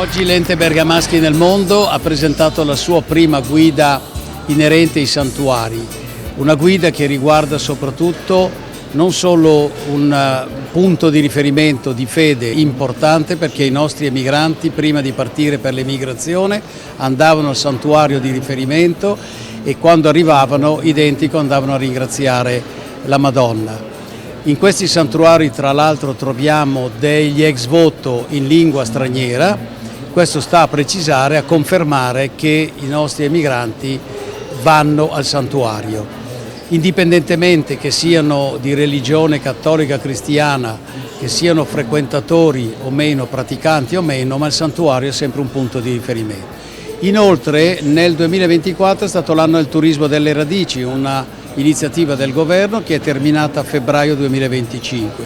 Oggi l'Ente Bergamaschi nel Mondo ha presentato la sua prima guida inerente ai santuari, una guida che riguarda soprattutto non solo un punto di riferimento di fede importante, perché i nostri emigranti prima di partire per l'emigrazione andavano al santuario di riferimento e quando arrivavano identico andavano a ringraziare la Madonna. In questi santuari tra l'altro troviamo degli ex voto in lingua straniera. Questo sta a precisare, a confermare che i nostri emigranti vanno al santuario, indipendentemente che siano di religione cattolica cristiana, che siano frequentatori o meno, praticanti o meno, ma il santuario è sempre un punto di riferimento. Inoltre nel 2024 è stato l'anno del turismo delle radici, una iniziativa del governo che è terminata a febbraio 2025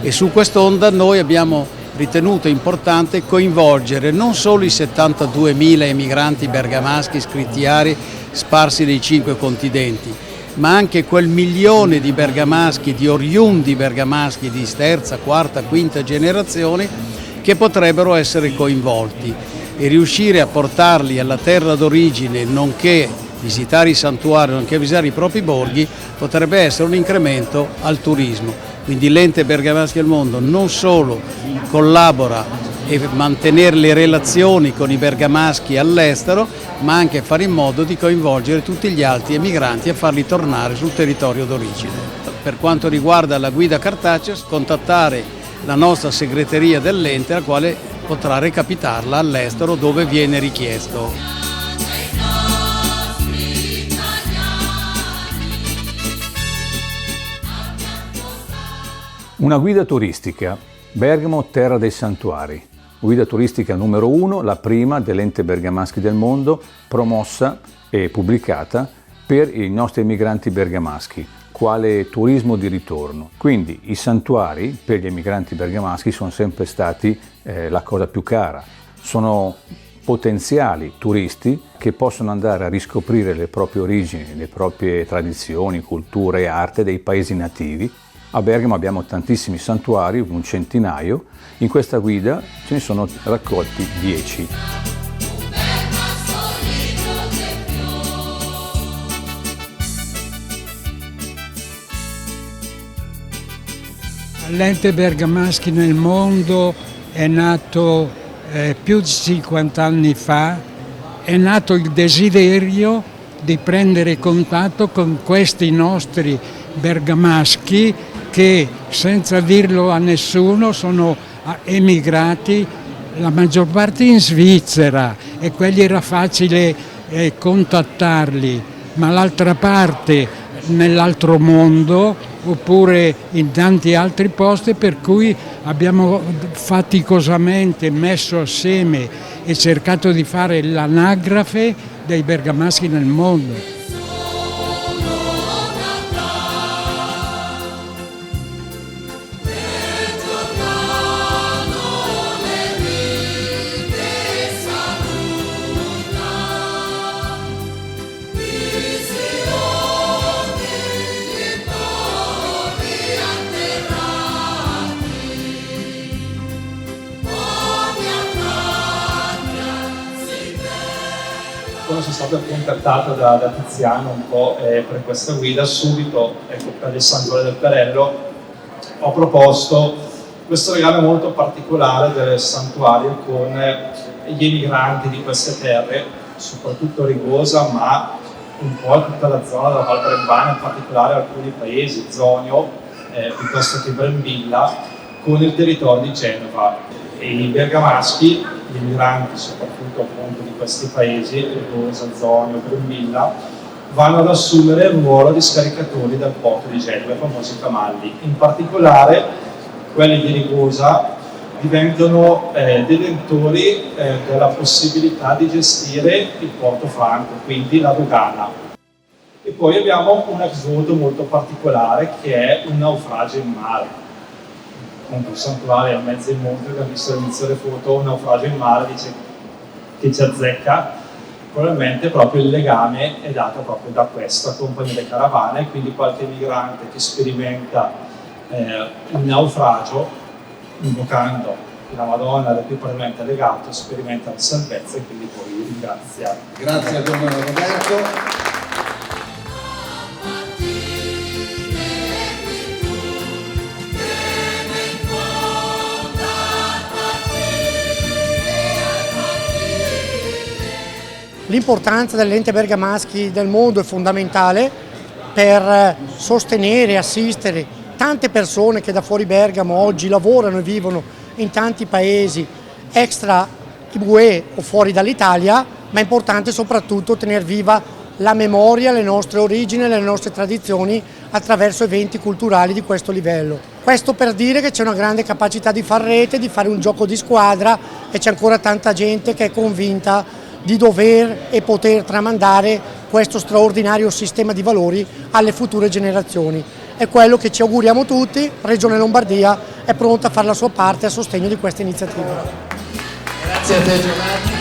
e su quest'onda noi abbiamo ritenuto importante coinvolgere non solo i 72.000 emigranti bergamaschi scrittiari sparsi nei 5 continenti, ma anche quel milione di bergamaschi, di oriundi bergamaschi di terza, quarta, quinta generazione che potrebbero essere coinvolti e riuscire a portarli alla terra d'origine, nonché visitare i santuari, nonché visitare i propri borghi, potrebbe essere un incremento al turismo. Quindi l'Ente Bergamaschi del Mondo non solo collabora e mantenere le relazioni con i bergamaschi all'estero, ma anche fare in modo di coinvolgere tutti gli altri emigranti e farli tornare sul territorio d'origine. Per quanto riguarda la guida cartacea, contattare la nostra segreteria dell'ente, la quale potrà recapitarla all'estero dove viene richiesto. Una guida turistica, Bergamo, terra dei santuari. Guida turistica numero 1, la prima dell'Ente Bergamaschi del Mondo, promossa e pubblicata per i nostri emigranti bergamaschi, quale turismo di ritorno. Quindi i santuari per gli emigranti bergamaschi sono sempre stati la cosa più cara. Sono potenziali turisti che possono andare a riscoprire le proprie origini, le proprie tradizioni, culture e arte dei paesi nativi. A Bergamo abbiamo tantissimi santuari, un centinaio. In questa guida ce ne sono raccolti 10. L'Ente Bergamaschi nel Mondo è nato più di 50 anni fa, è nato il desiderio di prendere contatto con questi nostri bergamaschi che, senza dirlo a nessuno, sono emigrati, la maggior parte in Svizzera, e quelli era facile contattarli, ma l'altra parte nell'altro mondo oppure in tanti altri posti, per cui abbiamo faticosamente messo assieme e cercato di fare l'anagrafe dei bergamaschi nel mondo. Quando sono stato contattato da Tiziano un po' per questa guida, subito per il Santuario del Perello ho proposto questo legame molto particolare del santuario con gli emigranti di queste terre, soprattutto Rigosa, ma un po' tutta la zona della Val Brembana, in particolare alcuni paesi, Zonio, piuttosto che Brembilla, con il territorio di Genova. E i bergamaschi, gli emigranti soprattutto appunto di questi paesi, Rigosa, Zonio, Brembilla, vanno ad assumere il ruolo di scaricatori del porto di Genova, i famosi camalli. In particolare quelli di Rigosa diventano detentori della possibilità di gestire il porto franco, quindi la dogana. E poi abbiamo un ex voto molto particolare che è un naufragio in mare. Appunto, il santuario a mezzo in monte, che ha visto all'inizio delle foto un naufragio in mare, dice che ci azzecca. Probabilmente proprio il legame è dato proprio da questa compagnia delle caravane, quindi qualche migrante che sperimenta il naufragio, invocando la Madonna è più probabilmente legato, sperimenta la salvezza e quindi poi ringrazia. Grazie a Don Roberto. L'importanza delle enti bergamaschi del mondo è fondamentale per sostenere e assistere tante persone che da fuori Bergamo oggi lavorano e vivono in tanti paesi extra UE o fuori dall'Italia, ma è importante soprattutto tenere viva la memoria, le nostre origini, le nostre tradizioni attraverso eventi culturali di questo livello. Questo per dire che c'è una grande capacità di far rete, di fare un gioco di squadra e c'è ancora tanta gente che è convinta di dover e poter tramandare questo straordinario sistema di valori alle future generazioni. È quello che ci auguriamo tutti. Regione Lombardia è pronta a fare la sua parte a sostegno di questa iniziativa. Grazie a te Giovanni.